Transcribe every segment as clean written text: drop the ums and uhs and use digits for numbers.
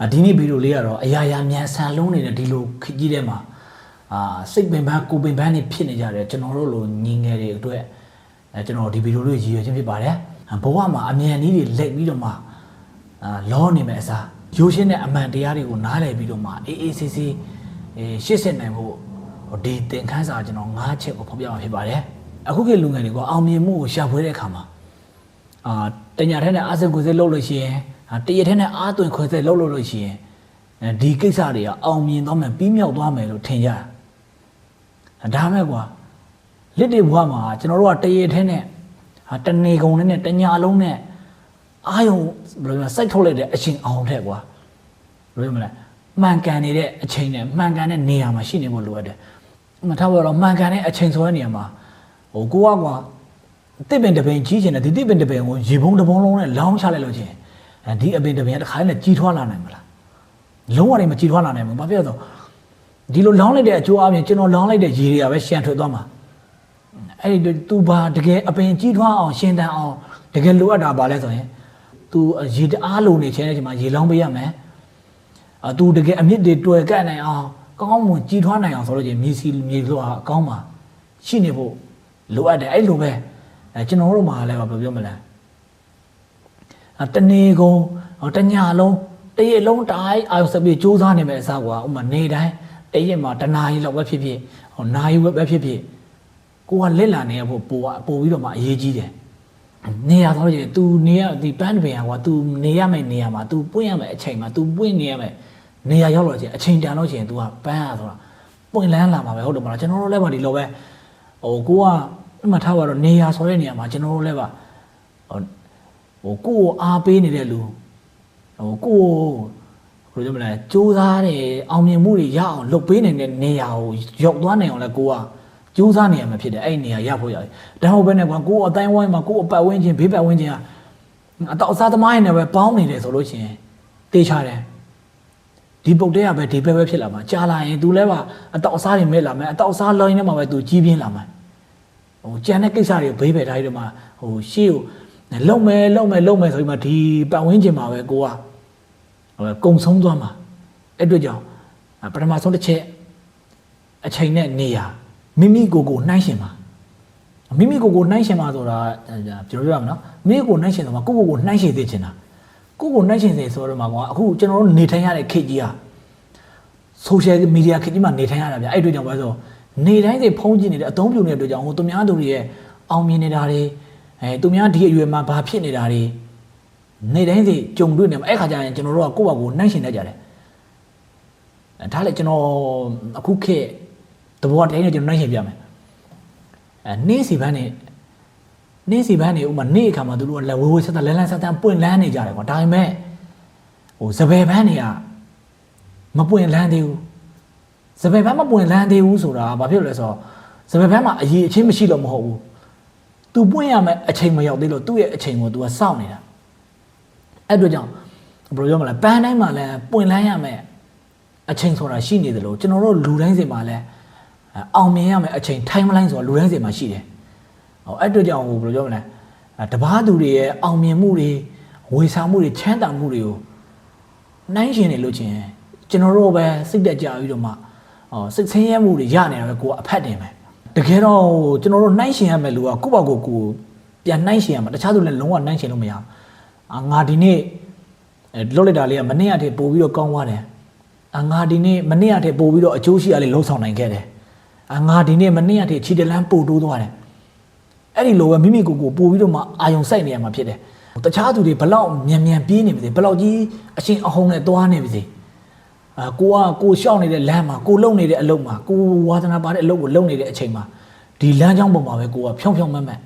ဒီနေ့ဗီဒီယိုလေးကတော့အရာရာမြန်ဆန်လုံးနေတဲ့ဒီလိုခကြီးထဲမှာစိတ်ပင်ပန်းကိုပင်ပန်းနေဖြစ်နေကြတယ်ကျွန်တော်တို့လိုညီငယ်တွေအတွက်ကျွန်တော်ဒီဗီဒီယိုလေးရည်ရွယ်ခြင်းဖြစ်ပါတယ်ဘဝမှာအမြန်နည်းတွေလက်ပြီးတော့မှလောနေမဲ့အစားရိုးရှင်းတဲ့အမှန်တရားတွေကိုနားလည်ပြီးတော့မှအေးအေးဆေးဆေးရှစ်စစ်နိုင်ဖို့ဒီသင်ခန်းစာကျွန်တော်၅ချက်ကိုဖော်ပြမှာဖြစ်ပါတယ်အခုခေတ်လူငယ်တွေကအောင်မြင်မှုကိုရှာဖွေတဲ့အခါမှာတညာထဲနဲ့အားစိတ်ကိုယ်စိတ်လုပ်လို့ရှိရင်တရထဲနဲ့အားသွင်ခွဲစိတ်လုပ်လို့ရှိရင်ဒီကိစ္စတွေကအောင်မြင်သွားမယ်ပြီးမြောက်သွားမယ်လို့ထင်ကြတာဒါမဲ့ကွာလက်တွေဘဝမှာကျွန်တော်တို့ကတရထဲနဲ့တနေကုန်နဲ့တညာလုံးနဲ့အာယုံဘယ်လိုလဲစိုက်ထုတ်လိုက်တဲ့အချိန်အောင်ထက်ကွာဘယ်လိုမလဲမှန်ကန်နေတဲ့အချိန်နဲ့မှန်ကန်တဲ့နေရာမှာရှိနေဖို့လိုအပ်တယ်မထားပါတော့မှန်ကန်တဲ့အချိန်ဆိုတဲ့နေရာမှာကိုကကွာတစ်ပင်တစ်ပင်ကြီးချင်တယ်ဒီတစ်ပင်တစ်ပင်ကိုရေပုံးတစ်ပုံးလုံးနဲ့လောင်းချလိုက်လို့ချင်းဒီအပင်တစ်ပင်တစ်ခါနဲ့ကြီးထွားလာနိုင်မလားလုံးဝမကြီးထွားလာနိုင်ဘူးဘာဖြစ်လို့ဒီလိုလောင်းလိုက်တဲ့အကျိုးအပြင်ကျွန်တော်လောင်းလိုက်တဲ့ရေတွေကပဲရှန်ထွက်သွားမှာအဲ့ဒီသူဘာတကယ်အပင်ကြီးထွားအောင်ရှင်တန်အောင်တကယ်လိုအပ်တာပါလဲဆိုရင်သူရေတအားလိုနေခြင်းတဲ့အချိန်မှာရေလောင်းပေးရမယ်သူတကယ်အမြင့်တွေတွေ့ကပ်နိုင်အောင်ကောင်းမွန်ကြီးထွားနိုင်အောင်ဆိုလို့ချင်းမြေလွှာအကောင်းမှာရှိနေဖို့လိုအပ်တယ်အဲ့လိုပဲကျွန်တော်တို့မှာလည်းဘာပြောမလဲတနေကုန်တညလုံးတရက်လုံးတိုင်းအာရုံစပြီးစူးစမ်းနေမယ်အစားကွာဥမာနေတိုင်းတရက်မှာတနာရီလောက်ပဲဖြစ်ဖြစ်နာရီပဲဖြစ်ဖြစ်ကိုကလက်လာနေရဖို့ပို့ပြီးတော့မှအရေးကြီးတယ်နေရတော့ကျ तू နေရဒီပန်းပင်ကွာ तू နေရမယ့်နေရာမှာ तू ပွင့်ရမယ့်အချိန်မှာ तू ပွင့်နေရမယ့်နေရာရောက်တော့ကျအချိန်တန်လို့ရှိရင် तू ကပန်းရဆိုတာပွင့်လန်းလာမှာပဲဟုတ်တယ်မလားကျွန်တော်တို့လည်းပါဒီလိုပဲကိုကအမှတ်ထားပါတော့နေရာဆိုတဲ့နေရာမှာကျွန်တော်တို့လည်းပါကိုကိုအားပေးနေတဲ့လူကိုဘယ်လိုပြောမလဲစူးစမ်းတယ်အောင်မြင်မှုတွေရအောင်လုပ်ပေးနေတဲ့နေရာကိုရောက်သွားနိုင်အောင်လဲကိုကစူးစမ်းနေရမှာဖြစ်တယ်အဲ့ဒီနေရာရဖို့ရတယ်ဒါဟုတ်ပဲနဲ့ကွာကိုအတိုင်းဝိုင်းမှာကိုအပတ်ဝန်းကျင်ဘေးပတ်ဝန်းကျင်ကအတော့အစားသမားရနေပဲပေါင်းနေတယ်ဆိုလို့ရှိရင်တေးချတယ်ဒီပုတ်တဲ့ကပဲဒီပဲဖြစ်လာမှာကြာလာရင် तू လဲပါအတော့အစားတွေမဲ့လာမယ်အတော့အစားလောင်းနေမှာပဲ तू ကြီးပြင်းလာမှာကြံတဲ့ကိစ္စတွေဘေးပဲထားပြီးတော့မှရှေ့ကိုလုံမယ်ဆိုပြီးမှဒီပတ်ဝန်းကျင်မှာပဲကိုကကုံဆုံးသွားမှာအဲ့အတွက်ကြောင့်ပထမဆုံးတစ်ချက်အချိန်နဲ့နေရာမိမိကိုယ်နှိုင်းရှင်ပါမိမိကိုယ်နှိုင်းရှင်ပါဆိုတာပြောရမှာနော်မိမိကိုယ်နှိုင်းရှင်ဆိုမှာကိုယ်နှိုင်းရှင်သေးချင်တာကိုယ်နှိုင်းရှင်စေဆိုတော့မှာကွာအခုကျွန်တော်တို့နေထိုင်ရတဲ့ခေတ်ကြီးဟာ social media ခေတ်ကြီးမှာနေထိုင်ရတာဗျအဲ့အတွက်ကြောင့်ပဲဆိုနေတိုင်းစိဖုံးကြည့်နေတဲ့အသုံးပြုနေတဲ့အတွက်ကြောင့်သူများတို့ရဲ့အောင်မြင်နေတာတွေသူများဒီအရွယ်မှာဘာဖြစ်နေတာတွေနေတိုင်းစိကြုံတွေ့နေမှာအဲ့ခါကျရင်ကျွန်တော်တို့ကကိုယ့်ဘာကိုနှိုင်းရှင်တတ်ကြတယ်ဒါလည်းကျွန်တော်အခုခေတ်တဘောတိုင်းနဲ့ကျွန်တော်နှိုင်းရှင်ပြမယ်နေ့စီပန်းနေဥမာနေ့အခါမှာသူတို့ကလက်ဝဲဆက်လန်းဆက်ပွင့်လန်းနေကြတယ်ကွာဒါပေမဲ့စပယ်ပန်းတွေကမပွင့်လန်းသေးဘူးစပယ်ပန်းမပွင့်လန်းသေးဘူးဆိုတာဘာဖြစ်လို့လဲဆိုတော့စပယ်ပန်းမှာအရေးအချင်းမရှိလို့မဟုတ်ဘူး तू ပွင့်ရမယ်အချိန်မရောက်သေးလို့သူ့ရဲ့အချိန်ကို तू ကစောင့်နေတာအဲ့အတွက်ကြောင့်ဘယ်လိုပြောမလဲပန်းတိုင်းမှာလည်းပွင့်လန်းရမယ်အချိန်ဆိုတာရှိနေတယ်လို့ကျွန်တော်တို့လူတိုင်းစိမှာလည်းအောင်မြင်ရမယ်အချိန် timeline ဆိုတာလူတိုင်းစိမှာရှိတယ်အဲ့အတွက်ကြောင့်ဘယ်လိုပြောမလဲတပားသူတွေရဲ့အောင်မြင်မှုတွေဝေစားမှုတွေချမ်းသာမှုတွေကိုနှိုင်းရှင်နေလို့ချင်းကျွန်တော်တို့ပဲစိတ်တက်ကြပြီးတော့မှစိတ်ဆင်းရဲမှုတွေရနေတာပဲကိုကအဖက်တင်ပဲတကယ်တော့ကျွန်တော်တို့နှိုင်းရှင်ရမယ်လူကကိုယ့်ဘောက်ကိုပြန်နှိုင်းရှင်ရမှာတခြားသူလည်းလုံးဝနှိုင်းရှင်လို့မရဘူးငါဒီနေ့လွတ်လိုက်တာလေးကမနေ့ကတည်းပို့ပြီးတော့ကောင်းသွားတယ်ငါဒီနေ့မနေ့ကတည်းပို့ပြီးတော့အကျိုးရှိရလေးလှုပ်ဆောင်နိုင်ခဲ့တယ်ငါဒီနေ့မနေ့ကတည်းခြေတလန်းပို့တိုးသွားတယ်အဲ့ဒီလိုပဲမိမိကိုပို့ပြီးတော့မှအာယုံစိုက်နေရမှာဖြစ်တယ်တခြားသူတွေဘလောက်မြန်ပြေးနေပါစေဘလောက်ကြီးအချင်းအဟုန်နဲ့သွားနေပါစေကိုရှောက်နေတဲ့လမ်းမှာကိုလုံနေတဲ့အလုပ်မှာကိုဝါသနာပါတဲ့အလုပ်ကိုလုံနေတဲ့အချိန်မှာဒီလမ်းကြောင်းပေါ်မှာပဲကိုကဖြောင်းမတ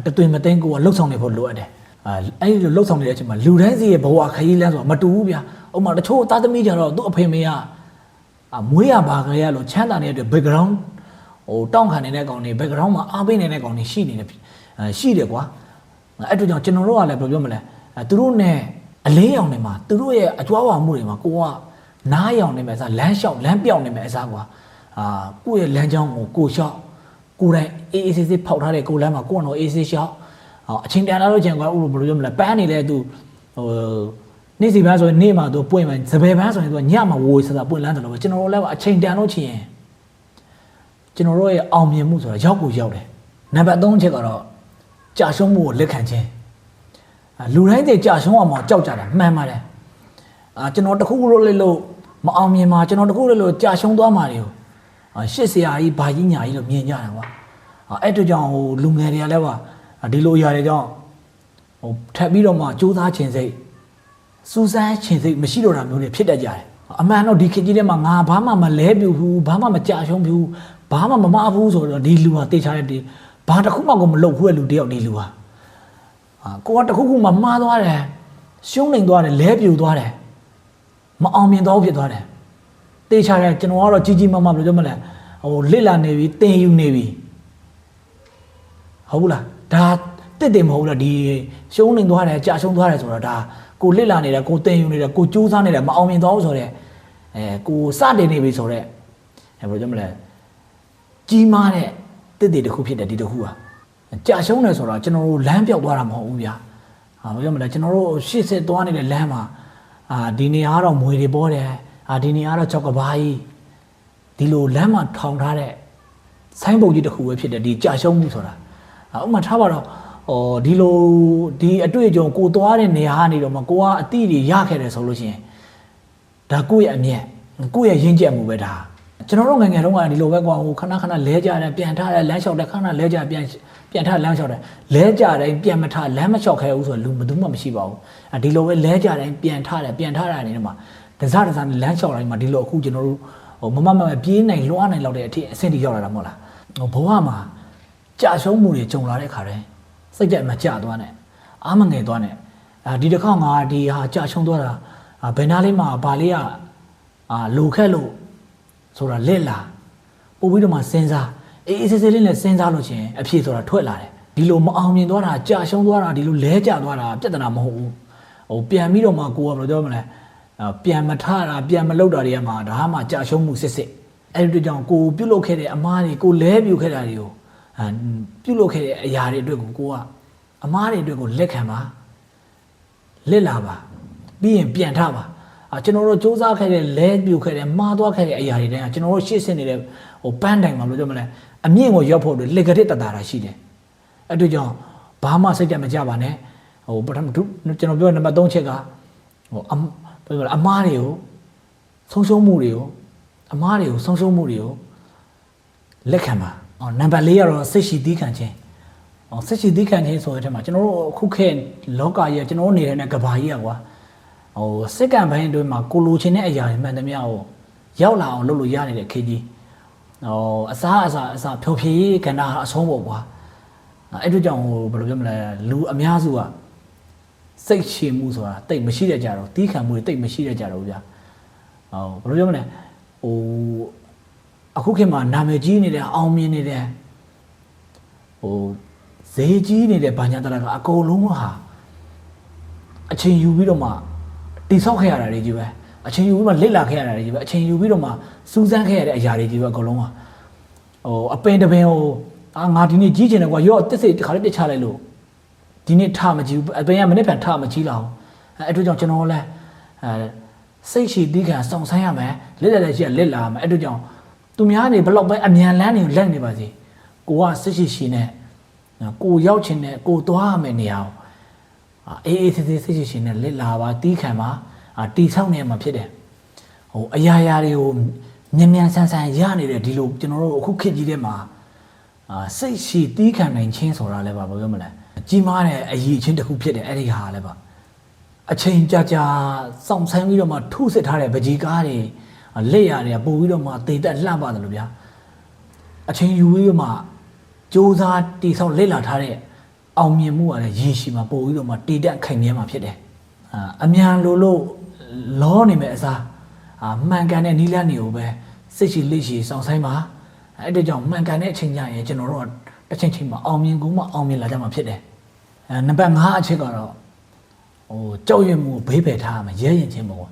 ်တသွင်မသိန်းကိုကလှုပ်ဆောင်နေဖို့လိုအပ်တယ်အဲ့ဒီလိုလှုပ်ဆောင်နေတဲ့အချိန်မှာလူတိုင်းစီရဲ့ဘဝခရီးလမ်းဆိုတာမတူဘူးဗျာဥပမာတချို့သားသမီးကြတော့သူ့အဖေမေကမွေးရပါကြရလို့ချမ်းသာနေတဲ့ background တောင့်ခံနေတဲ့ကောင်တွေ background မှာအားပေးနေတဲ့ကောင်တွေရှိတယ်ကွာအဲ့အတွက်ကြောင့်ကျွန်တော်တို့ကလည်းဘယ်လိုပြောမလဲသူတို့နဲ့အလင်းရောင်တွေမှာသူတို့ရဲ့အကြွားဝါမှုတွေမှာကိုကနားရောင်နေမယ်အစားလမ်းလျှောက်လမ်းပြောင်းနေမယ်အစားကွာကိုယ့်ရဲ့လမ်းကြောင်းကိုလျှောက်ကိုယ်တိုင်အေးအေးဆေးဆေးဖောက်ထားတဲ့ကိုယ်လမ်းမှာကိုယ့်ကတော့အေးဆေးလျှောက်အချိန်တန်လာလို့ကျန်ကွာဥပမာဘယ်လိုပြောမလဲပန်းနေလဲသူ နေ့စီပန်းဆိုရင်နေ့မှာသူပွင့်မယ်စပယ်ပန်းဆိုရင်သူညမှာဝိုးစပွင့်လန်းတယ်လို့ပဲကျွန်တော်တို့လည်းအချိန်တန်လို့ချင်ရင်ကျွန်တော်တို့ရဲ့အောင်မြင်မှုဆိုတာရောက်ကိုရောက်တယ်နံပါတ်3ချက်ကတော့ကြာရှုံးမှုကိုလက်ခံခြင်းလူတိုင်းတွေကြာရှုံးအောင်ကြောက်ကြတာမှန်ပါတယ်ကျွန်တော်တခုခုလို့မအောင်မြင်မှာကျွန်တော်တခုလို့ကြာရှုံးသွားမှာတွေကိုရှစ်ဆရာကြီးဘာကြီးညာကြီးလို့မြင်ကြတာကွာအဲ့တို့ကြောင့်ဟိုလူငယ်တွေကလည်းဒီလိုຢာတွေကြောင့်ဟိုထပ်ပြီးတော့မှစူးစမ်းခြင်းစိတ်စူးစမ်းခြင်းစိတ်မရှိတော့တာမျိုးတွေဖြစ်တတ်ကြတယ်အမှန်တော့ဒီခေတ်ကြီးထဲမှာငါဘာမှမလဲပြူဘူးဘာမှမကြာရှုံးဘူးဘာမှမမအားဘူးဆိုတော့ဒီလူဟာတေချာတဲ့ဒီဘာတစ်ခုမှကိုမလုပ်ဘူးတဲ့လူတယောက်ဒီလူဟာကိုကတစ်ခုခုမှမှားသွားတယ်ရှုံးနေသွားတယ်လဲပြူသွားတယ်မအောင်မြင်တော့ဖြစ်သွားတယ်တေချာတယ်ကျွန်တော်ကတော့ကြီးကြီးမားမားဘယ်လိုပြောမလဲဟိုလစ်လာနေပြီတင်ယူနေပြီဟုတ်ဘူးလားဒါတစ်တင်မဟုတ်လားဒီရှုံးနေသွားတယ်ကြာရှုံးသွားတယ်ဆိုတော့ဒါကိုလစ်လာနေတယ်ကိုတင်ယူနေတယ်ကိုကြိုးစားနေတယ်မအောင်မြင်တော့ဘူးဆိုတော့ကိုစတင်နေပြီဆိုတော့ဘယ်လိုပြောမလဲကြီးမားတဲ့တစ်တစ်တစ်ခုဖြစ်တယ်ဒီတစ်ခုဟာကြာရှုံးတယ်ဆိုတော့ကျွန်တော်တို့လမ်းပြောက်သွားတာမဟုတ်ဘူးဗျာဘယ်လိုပြောမလဲကျွန်တော်တို့ရှေ့ဆက်သွားနေတဲ့လမ်းမှာဒီနေရာကတော့မွေတွေပေါ်တယ်ဒီနေရာကတော့ကြောက်ကဘာကြီးဒီလိုလမ်းမှာထောင်ထားတဲ့ဆိုင်းပုံကြီးတစ်ခုပဲဖြစ်တယ်ဒီကြာရှုံးမှုဆိုတာဥပမာထားပါတော့ဒီလိုဒီအတွေ့အကြုံကိုသွားတဲ့နေရာကနေတော့မှကိုကအတိတွေရခဲ့တယ်ဆိုလို့ရှိရင်ဒါကိုယ့်ရဲ့အမြတ်ကိုယ့်ရဲ့ရင်းချက်မှုပဲဒါကျွန်တော်တို့ငယ်ငယ်တုန်းကဒီလိုပဲကွာဟိုခဏခဏလဲကြတယ်ပြန်ထားတယ်လမ်းလျှောက်တယ်ခဏလဲကြပြန်ထားလမ်းလျှောက်တယ်လဲကြတိုင်းပြန်မထားလမ်းမလျှောက်ခဲဘူးဆိုတော့လူဘယ်သူမှမရှိပါဘူးဒီလိုပဲလဲကြတိုင်းပြန်ထားတယ်ပြန်ထားတာနေတော့မှတစားလမ်းလျှောက်တိုင်းမှာဒီလိုအခုကျွန်တော်တို့ဟိုမပြေးနိုင်လွှားနိုင်လောက်တဲ့အထိအဆင့်တွေရောက်လာတာမဟုတ်လားဘဝမှာကြာရှုံးမှုတွေကြုံလာတဲ့ခါတိုင်းစိတ်ကြက်မကြသွားနဲ့အားမငယ်သွားနဲ့ဒီတစ်ခေါက်ငါဒီဟာကြာရှုံးသွားတာဘယ်နာလေးမှာဘာလေးကလိုခက်လို့ဆိုတာလက်လာပို့ပြီးတော့မှစဉ်းစားအေးအေးဆေးဆေးလေးနဲ့စဉ်းစားလို့ချင်းအဖြေဆိုတာထွက်လာတယ်ဒီလိုမအောင်မြင်သွားတာကြာရှုံးသွားတာဒီလိုလဲကျသွားတာပြဿနာမဟုတ်ဘူးဟိုပြန်ပြီးတော့မှကိုကဘယ်လိုပြောမလဲပြန်မထတာပြန်မလုပ်တာတွေကမှဒါမှကြာရှုံးမှုစစ်အဲ့ဒီကြောင့်ကိုပြုတ်လုခဲ့တဲ့အမားတွေကိုလဲပြူခဲ့တာတွေကိုပြုတ်လုခဲ့တဲ့အရာတွေအတွက်ကိုကအမားတွေအတွက်ကိုလက်ခံပါလက်လာပါပြီးရင်ပြန်ထပါကျွန်တော်တို့စူးစမ်းခဲ့တဲ့လဲပြူခဲ့တဲ့မှားသွားခဲ့တဲ့အရာတွေတိုင်းကျွန်တော်တို့ရှေ့ဆင်းနေတဲ့ဟိုပန်းတိုင်မှာလို့ပြောမလဲအမြင့်ကိုရောက်ဖို့အတွက်လက်ကတစ်တတာတာရှိတယ်အဲ့တို့ကြောင့်ဘာမှစိတ်ကြမကြပါနဲ့ဟိုပထမကျွန်တော်ပြောနံပါတ်3ချက်ကဟိုပြောမလဲအမားတွေကိုဆုံးရှုံးမှုတွေကိုအမားတွေကိုဆုံးရှုံးမှုတွေကိုလက်ခံပါနံပါတ်4ကတော့စိတ်ရှိသီးခံခြင်းစိတ်ရှိသီးခံခြင်းဆိုတဲ့အထက်မှာကျွန်တော်တို့အခုခေတ်လောကကြီးကျွန်တော်တို့နေတဲ့ကဘာကြီးကွာဟိုစက္ကန့်ပိုင်းအတွင်းမှာကိုလိုချင်တဲ့အရာတွေမှန်သမျှကိုရောက်လာအောင်လုပ်လို့ရနေတဲ့ခေတ်ကြီးအစားဖြောဖြေးကဏ္ဍအဆုံးပေါ့ကွာအဲ့တို့ကြောင့်ဟိုဘယ်လိုပြောမလဲလူအများစုကစိတ်ရှည်မှုဆိုတာတိတ်မရှိတဲ့ကြတော့တီးခံမှုတွေတိတ်မရှိတဲ့ကြတော့ဗျာဘယ်လိုပြောမလဲဟိုအခုခေတ်မှာနာမည်ကြီးနေတဲ့အောင်မြင်နေတဲ့ဟိုဈေးကြီးနေတဲ့ဘာညာတလာကအကုန်လုံးဟာအချိန်ယူပြီးတော့မှတိဆောက်ခဲ့ရတာတွေကြီးပဲအချိန်ယူပြီးမှလစ်လာခဲ့ရတာတွေကြီးပဲအချိန်ယူပြီးတော့မှစူးစမ်းခဲ့ရတဲ့အရာတွေကြီးပဲအကုန်လုံးဟာဟိုအပင်တပင်ဟိုငါဒီနေ့ကြီးချင်တယ်ကွာရော့တစ်စိတ်တစ်ခါလေးပြစ်ချလိုက်လို့ဒီနေ့ထမကြည့်ဘူးအပင်ကမနေ့ပြန်ထမကြည့်လောက်အဲ့တို့ကြောင့်ကျွန်တော်လည်းစိတ်ရှိသီးခံစောင့်ဆိုင်ရမယ်လစ်တဲ့ရှိကလစ်လာမယ်အဲ့တို့ကြောင့်သူများနေဘလောက်ပဲအမြန်လန်းနေလက်နေပါစေကိုကစိတ်ရှိနဲ့ကိုရောက်ချင်တဲ့ကိုသွားရမယ်နေရာအေးအေးသေးသေးစိတ်ရှိနဲ့လစ်လာပါတီးခံပါတီဆောက်နေမှာဖြစ်တယ်ဟိုအရာရာတွေကိုမြန်မြန်ဆန်ဆန်ရနေတဲ့ဒီလိုကျွန်တော်တို့အခုခေတ်ကြီးထဲမှာစိတ်ရှိတီးခံနိုင်ခြင်းဆိုတာလည်းပါဘယ်လိုမလဲကြီးမားတဲ့အရေးချင်းတစ်ခုဖြစ်တယ်အဲ့ဒီဟာလည်းပါအချိန်ကြာကြာစောင့်ဆိုင်းပြီးတော့မှထုစစ်ထားတဲ့ဗကြီးကားတွေလက်ရတွေကပို့ပြီးတော့မှတေတက်လှပါတယ်လို့ဗျာအချိန်ယူပြီးတော့မှစူးစမ်းတိဆောက်လက်လာထားတဲ့အောင်မြင်မှုကလည်းရည်ရှိမှာပို့ပြီးတော့မှတေတက်ခိုင်မြဲမှာဖြစ်တယ်အမြန်လို့လောနေမဲ့အစားမှန်ကန်တဲ့နီးလန်းတွေကိုပဲစိတ်ရှိလက်ရှိစောင့်ဆိုင်ပါအဲ့ဒါကြောင့်မှန်ကန်တဲ့အချိန်ကျရင်ကျွန်တော်တို့တစ်ချိန်ချိန်မှာအောင်မြင်ကုန်မှအောင်မြင်လာကြမှာဖြစ်တယ်နံပါတ်5အချက်ကတော့ဟိုကြောက်ရွံ့မှုဘေးဖယ်ထားရမယ်ရဲရင်ချင်းပေါ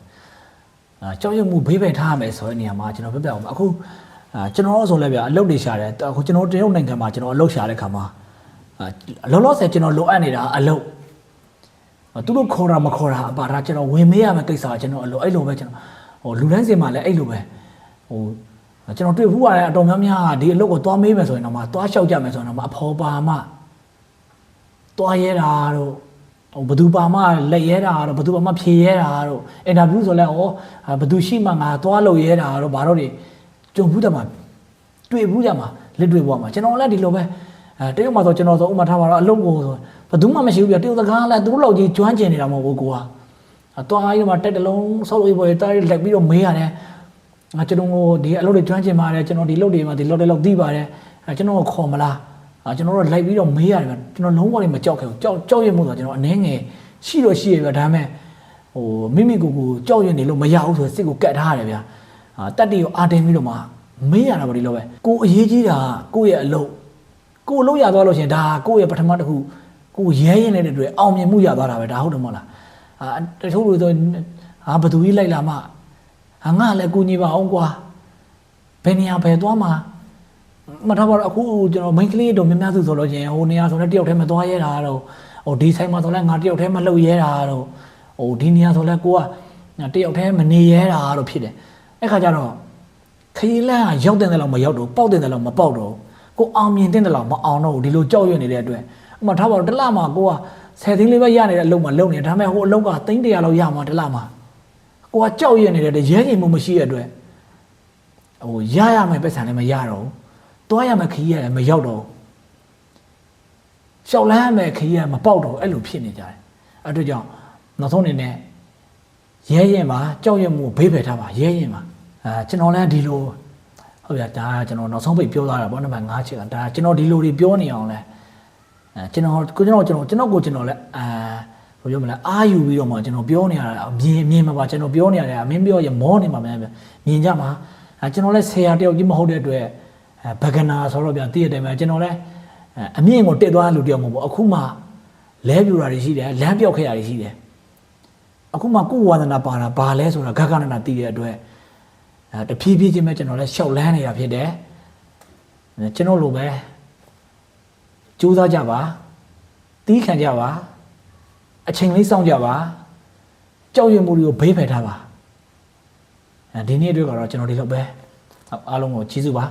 ့ကြောက်ရွံ့မှုဘေးဖယ်ထားရမယ်ဆိုတဲ့နေရာမှာကျွန်တော်ပြပြအောင်အခုကျွန်တော်ဆိုလည်းဗျာအလုပ်တွေရှာတယ်အခုကျွန်တော်တရုတ်နိုင်ငံမှာကျွန်တော်အလုပ်ရှာတဲ့ခါမှာလောလောဆယ်ကျွန်တော်လိုအပ်နေတာအလုပ် သူတို့ခေါ်တာမခေါ်တာအပါဒါကျွန်တော်ဝင်မေးရမယ့်ကိစ္စကကျွန်တော်အဲ့လိုပဲကျွန်တော်လူတန်းစင်မှာလည်းအဲ့လိုပဲကျွန်တော်တွေ့ဘူးရတယ်အတော်များများဒီအလုပ်ကိုသွားမေးမယ်ဆိုရင်တော့မှသွားလျှောက်ကြမယ်ဆိုရင်တော့မှအဖော်ပါမှသွားရဲတာတို့ဘသူပါမှလက်ရဲတာတို့ဘသူပါမှဖြေရဲတာတို့အင်တာဗျူးဆိုလဲဘသူရှိမှငါသွားလို့ရဲတာတို့ဘာလို့တွေကြုံဘူးတယ်မှာတွေ့ဘူးကြမှာလက်တွေ့ပေါ်မှာကျွန်တော်လည်းဒီလိုပဲတရုတ်မှာဆိုကျွန်တော်ဆိုဥမာထားပါတော့အလုပ်ကိုဆိုဘသူမှမရှိဘူးပြတရုတ်စကားလည်းသူတို့လောက်ကြီးကျွမ်းကျင်နေတာမဟုတ်ဘူးကိုကသွားရမှာတက်တလုံးဆောက်လို့ပေါ်တားလက်ပြီးတော့မေးရတယ်ကျွန်တော်ဒီအလုပ်တွေကျွမ်းကျင်ပါတယ်ကျွန်တော်ဒီလုပ်တွေမှာဒီလုပ်တွေလောက်သိပါတယ်ကျွန်တော်ခေါ်မလားကျွန်တော်တို့လိုက်ပြီးတော့မေးရတယ်ကျွန်တော်လုံးဝမကြောက်ခဲ့ဘူးကြောက်ရွံ့မှုဆိုကျွန်တော်အနေငယ်ရှိတော့ရှိရပြဒါပေမဲ့မိမိကိုကြောက်ရွံ့နေလို့မရဘူးဆိုစစ်ကိုကတ်ထားရတယ်ဗျာတက်တီကိုအာတင်ပြီးတော့မှမေးရတာပေါ့ဒီလိုပဲကိုအရေးကြီးတာကိုရဲ့အလုပ်ကိုလုပ်ရသွားလို့ရှင်ဒါကိုရဲ့ပထမတစ်ခုကိုရဲရင်နေတဲ့တွေ့အောင်မြင်မှုရသွားတာပဲဒါဟုတ်တယ်မဟုတ်လားတချို့လူဆိုဘသူကြီးလိုက်လာမှငါလည်းကိုညီပါအောင်ကွာဘယ်နေရာပဲသွားမှာမထားပါတော့အခုကျွန်တော် main ကလေးတို့များများစုဆိုလို့ချင်းဟိုနေရာဆိုလည်းတယောက်တည်းမသွားရဲတာတော့ဒီဆိုင်မှာဆိုလည်းငါတယောက်တည်းမလှုပ်ရဲတာတော့ဒီနေရာဆိုလည်းကိုကတယောက်တည်းမနေရဲတာတော့ဖြစ်တယ်အဲ့ခါကျတော့ခရီးလမ်းကရောက်တဲ့လောက်မရောက်တော့ပေါက်တဲ့လောက်မပေါက်တော့ကိုအောင်မြင်တဲ့လောက်မအောင်တော့ဒီလိုကြောက်ရွံ့နေတဲ့အတွက်ဥမာထားပါတော့တစ်လမှာကိုက10သိန်းလေးပဲရနေတဲ့အလုပ်မှာလုပ်နေဒါပေမဲ့ဟိုအလုပ်က300လောက်ရမှာတစ်လမှာကိုကကြောက်ရွံ့နေတဲ့ရဲရင်မှုမရှိတဲ့အတွက်ရရမယ်ပတ်စံလည်းမရတော့ဘူးတွားရမယ်ခရီးရတယ်မရောက်တော့ရှောက်လန်းရမယ်ခရီးရမပေါက်တော့အဲ့လိုဖြစ်နေကြတယ်အဲ့တို့ကြောင့်နောက်ဆုံးအနေနဲ့ရဲရင်မှာကြောက်ရွံ့မှုဘေးဖယ်ထားပါရဲရင်မှာကျွန်တော်လည်းဒီလိုဟုတ်ပြဒါကျွန်တော်နောက်ဆုံးပိတ်ပြောသွားတာပေါ့နံပါတ်5ချက်ကဒါကျွန်တော်ဒီလိုတွေပြောနေအောင်လဲကျွန်တော်လည်းဘယ်လိုမလဲအာယူပြီးတော့မှကျွန်တော်ပြောနေရတာမြင်မှာပါကျွန်တော်ပြောနေရတယ်မင်းပြောရမောနေမှာမြန်မြင်ကြမှာကျွန်တော်လည်းဆရာတယောက်ကြီးမဟုတ်တဲ့အတွက်ဘဂနာဆိုတော့ဗျာတည့်ရတယ်မှာကျွန်တော်လည်းအမြင့်ကိုတက်သွားလူတယောက်မဟုတ်ဘူးအခုမှလဲပြူတာတွေရှိတယ်လမ်းပြောက်ခဲ့တာတွေရှိတယ်အခုမှကိုယ်ဝါသနာပါတာဘာလဲဆိုတာဂဂနနာတည်တဲ့အတွက်တဖြည်းဖြည်းချင်းပဲကျွန်တော်လည်းရှောက်လန်းနေတာဖြစ်တယ်ကျွန်တော်လိုပဲကြိုးစားကြပါတီးခံကြပါအချိန်လေးစောင့်ကြပါကြောက်ရွံ့မှုတွေကိုဘေးဖယ်ထားပါဒီနေ့အတွက်ကတော့ကျွန်တော်ဒီလောက်ပဲအားလုံးကိုကျေးဇူးပါ